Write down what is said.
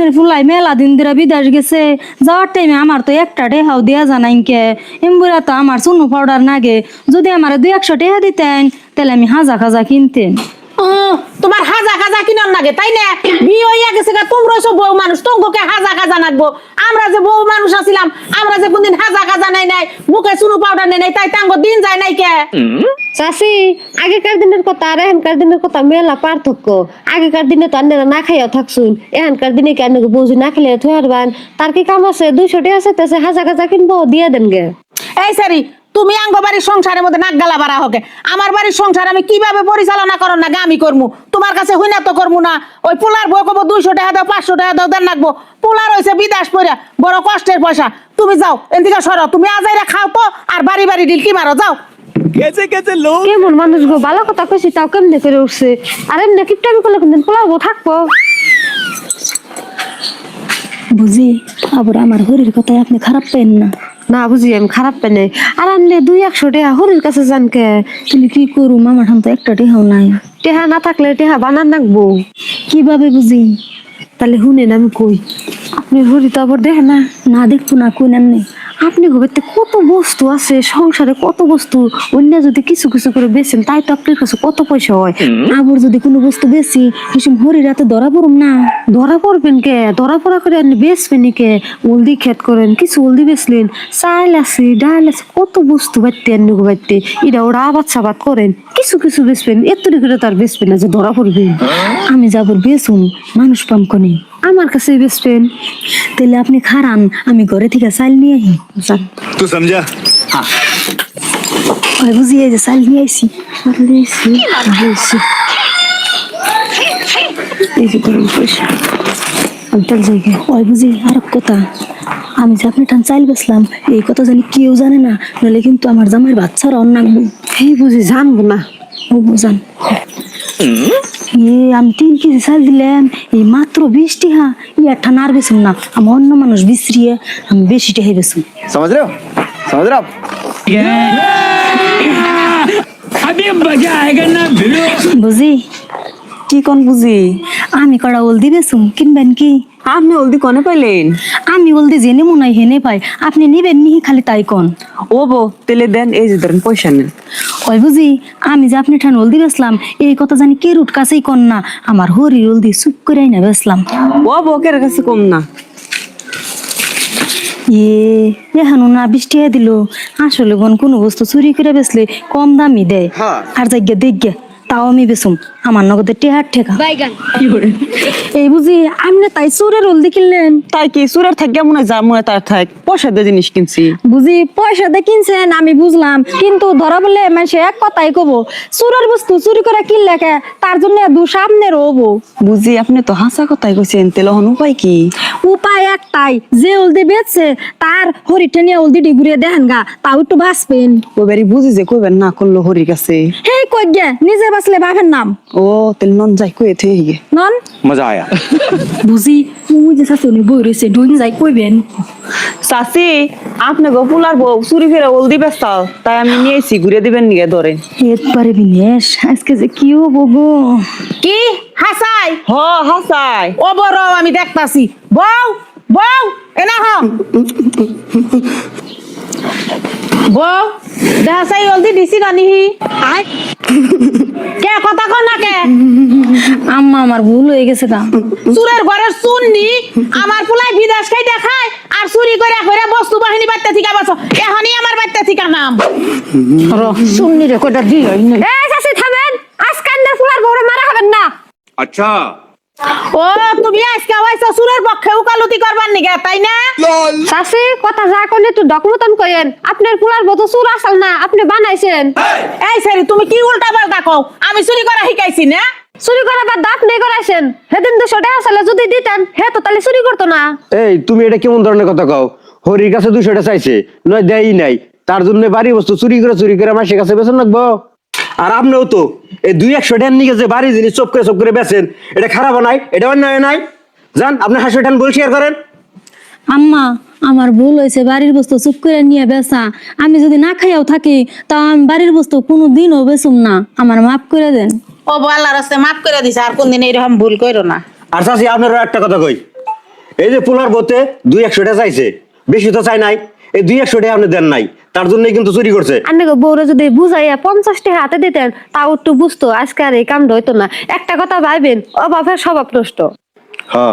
আপনার ফুলাই মেলা দিন ধরে বিদেশ গেছে, যাওয়ার টাইমে আমার তো একটা টেহাও দেয়া জানাই কে, এমবুরা তো আমার চুনো পাউডার নাগে, যদি আমার 200 টাকা দিতেন তাহলে আমি হাজা খাজা কিনতেন। তোমার হাজা খাজা কিনার লাগে তাই না? বিয়ে হইয়া গেছে গা, তোমরা সব বউ মানুষ, তোমাকে হাজা খাজা নাগবো। আমরা যে বউ মানুষ আছিলাম, আমরা যে কোনদিন হাজা খাজা নাই নাই, মুখে চুনো পাউডার নেই নাই, তাই তাঙ্গ দিন যায় নাই কে? চাষি, আগেকার দিনের কথা আর এখনকার দিনের কথা মেলা পার্থক্য। আগেকার দিনে তো আন্নারা না খাইয়াও থাকছুন, এখনকার দিনে কি আন্নাকে বউজি না খেলে থুই হারবান? তার কি কাম আছে? 200 টাকা আছে, হাজা খাজা কিনবো, দিয়ে দেন গে। এই সারি, তুমি আঙ্গ বাড়ির সংসারের মধ্যে নাক গালা বাড়া হোকে। আমার বাড়ির সংসার আমি কিভাবে পরিচালনা করো না আমি করবো, তোমার কাছে হইনা তো করবো না। ওই পোলার বউ কব 200 টাকা দাও, 500 টাকা দাও, দেন রাখবো। পোলার হয়েছে বিদেশ পড়া, বড় কষ্টের পয়সা। তুমি যাও এদিকে সরো, তুমি আজাইরা খাও তো, আর বাড়ি বাড়ি ডিলকি মারো, যাও। কেমন মানুষ গো, ভালো কথা কইছি তাও কেমনে করে উঠছে। আর এমনি কিপটামি করলে কোনদিন পোলাবো থাকবো? বুঝি আবার আমার হরির কথায় আপনি খারাপ পেন না। না বুঝি আমি খারাপ পেনে। আর আনলে 200 টাকা হরির কাছে যান কে? তুমি কি করু, মামার ঠান তো একটা টেহাও নাই। টেহা না থাকলে টেহা বানান নাকবো কিভাবে বুঝি? তাহলে শুনেন আমি কই, আপনি হরি তো আবার দেখে না? না দেখবো না, কই নেন নেই। আপনি ঘরেতে কত বস্তু আছে, সংসারে কত বস্তু, অন্য যদি কিছু কিছু করে বেচেন তাই তো আপনার কাছে কত পয়সা হয়। আবার যদি কোনো বস্তু বেশি এসব হরির রাতে ধরা পড়ুম না। ধরা পড়বেন কে? ধরা পড়া করে আপনি বেচবেন কে? হলদি খেত করেন, কিছু হলদি বেচলেন, চাল আছে, ডাল আছে, কত বস্তু বাড়তে এনে বাড়তে, এটা ওরা আবাদ সাবাদ করেন, কিছু কিছু বেচবেন, এত করে তার বেচবেন না যে ধরা পড়বেন। আমি যাবো বেসুন, মানুষ পাম কনে আমার কাছে বেচবেন। তাহলে আপনি খারান, আমি ঘরে থেকে চাল নিয়ে আহি। तू समझा? हाँ। ওই বুঝি এই যে চাল নিয়ে আইসি। এই যে ধরুন পয়সা, আমি তার জায়গায়। ওই বুঝি আর কথা, আমি যে আপনি টান চাইল বেসলাম এই কথা জানি কেউ জানে না, নাহলে কিন্তু আমার জামাইয়ের বাচ্চারা অন্নাকবো। এই বুঝি জানবো না। ও বুঝান আমি 3 কেজি চাল দিলাম, এই মাত্র 20 টাকা। একটা নার বেসুন না, আমি অন্য মানুষ বিশ্রিয়ে আমি বেশি টাকা বেসুন। समझ रहे हो? समझ रहे हो आप? अभी मजा आएगा ना भिड़ो। বুঝি কি কোন বুঝি? আমি কড়া হলদি বেসুন, কিনবেন কি? আপনি হলদি কনে পাইলেন? আমি হলদি জেনে মনে হয় হেনে পাই, আপনি নিবেন নি খালি তাই কন। ও বো তেলে দেন, এই যে ধরেন পয়সা নেন। ওই বুঝি আমি যে আপনি ঠান হলদি বেসলাম এই কথা জানি কে রুট কাছেই কন না, আমার হরির হলদি চুপ করে না বেসলাম। ও বো কের কাছে কম না। এখানো না 20 টাকা দিল। আসলে বোন কোনো বস্তু চুরি করে বেসলে কম দামি দেয়, আর জায়গা দেখগে তাও আমি বেসুম আমার নগদের টেহার ঠেকা। এই বুঝি আমি না তাই চুরের হলদি কিনলেন। তাই কি সুরের থাক মনে হয়, যা মনে হয় তার থাক, পয়সা দিয়ে জিনিস কিনছি। বুঝি পয়সা দিয়ে কিনছেন আমি বুঝলাম, কিন্তু ধরা বললে মানুষ এক কথাই কব চুরের বস্তু চুরি করে কিনলে কে, তার জন্য দু সামনের হবো। বুঝি আপনি তো হাসা কথাই কইছেন, তেলে হন উপায় কি? উপায় একটাই, যে হলদি বেচছে তার হরিটা নিয়ে হলদিটি ঘুরিয়ে দেখেন গা, তাও একটু বাঁচবেন। ওইবারই বুঝি যে কইবেন না করলো হরির কাছে। হে কই গে নিজে বাঁচলে বাপের নাম। ও তেল নন যাই কয়ে থে গে নন मजा आया। বুঝি তুই যে শাশুড়ি বই রয়েছে ডুইন যাই কইবেন। চাচি আপনি গো পুলার বউ চুরি ফেরা হলদি বেচাল, তাই আমি নিয়েছি, ঘুরে দিবেন নিয়ে ধরে। একবারে বিনেশ আজকে যে কি হবো গো। কি হাসাই? হ হাসাই। ও বড় আমি দেখতাছি। বউ বউ এনা হ বউ দেখাই জলদি দিছি নানিহি। কে কথা কন না কে? আম্মা আমার ভুল হয়ে গেছে গা। চুরের ঘরের চুননি আমার পুলাই বিদেশ খাই দেখায়, আর চুরি করে করে বস্তু বাহিনী বাড়তে থিকা বাসো, এখনই আমার বাড়তে থিকা নাম শুননি রে কয়টা দি হই না। এই চাচি থামেন, আজকে আন্নার ফুলার বউরে মারা হবেন না। अच्छा। ও তুমি আজকে হইছো চুরের পক্ষে উকালতি করবার নিগে তাই না? চাচি কথা যা কইলে একটু ডকমতন কইেন, আপনার ফুলার বউ তো চুর আসল না, আপনি বানাইছেন। এই সারি তুমি কি উল্টা পাল্টা কও? আমি চুরি করা শিখাইছি না? চুরি করা বাদ আপনি করাইছেন। সেদিন 200 টাকা আসলে যদি দিতেন হে তো তাহলে চুরি করতো না। এই তুমি এটা কেমন ধরনের কথা কও? হরির কাছে 200 টাকা চাইছে, নয় দেয়ই নাই, তার জন্য বাড়ি বস্তু চুরি করে মাসের কাছে বেচন রাখবো। আর আপনিও তো এই 200 টাকার নিয়ে যে বাড়ি জিনিস চপ করে বেচেন, এটা খারাপ নাই, এটা অন্যায় নাই। যান আপনি 100 টাকা বল শেয়ার করেন। আম্মা আমার ভুল হয়েছে, বাড়ির বস্তু চুপ করে নিয়ে বেচা। আমি যদি না খাইয়াও থাকি তা আমি বাড়ির বস্তু কোনো দিনও বেচুম না, আমার মাফ করে দেন। ও আল্লাহর রাস্তায় মাফ করে দিছে, আর কোনদিন এরকম ভুল কইরো না। আর চাচি আপনারও একটা কথা কই, এই যে পোলার বতে 200 টাকা চাইছে, বেশি তো চাই নাই, এই 200 টাকা আপনি দেন নাই, তার জন্যই কিন্তু চুরি করছে। আন্নে গো বউরে যদি বুঝাইয়া 50 টাকা হাতে দিতেন তাও একটু বুঝতো, আজকে আর এই কামটা হইতো না। একটা কথা ভাইবেন, অভাবের স্বভাব নষ্ট। হ্যাঁ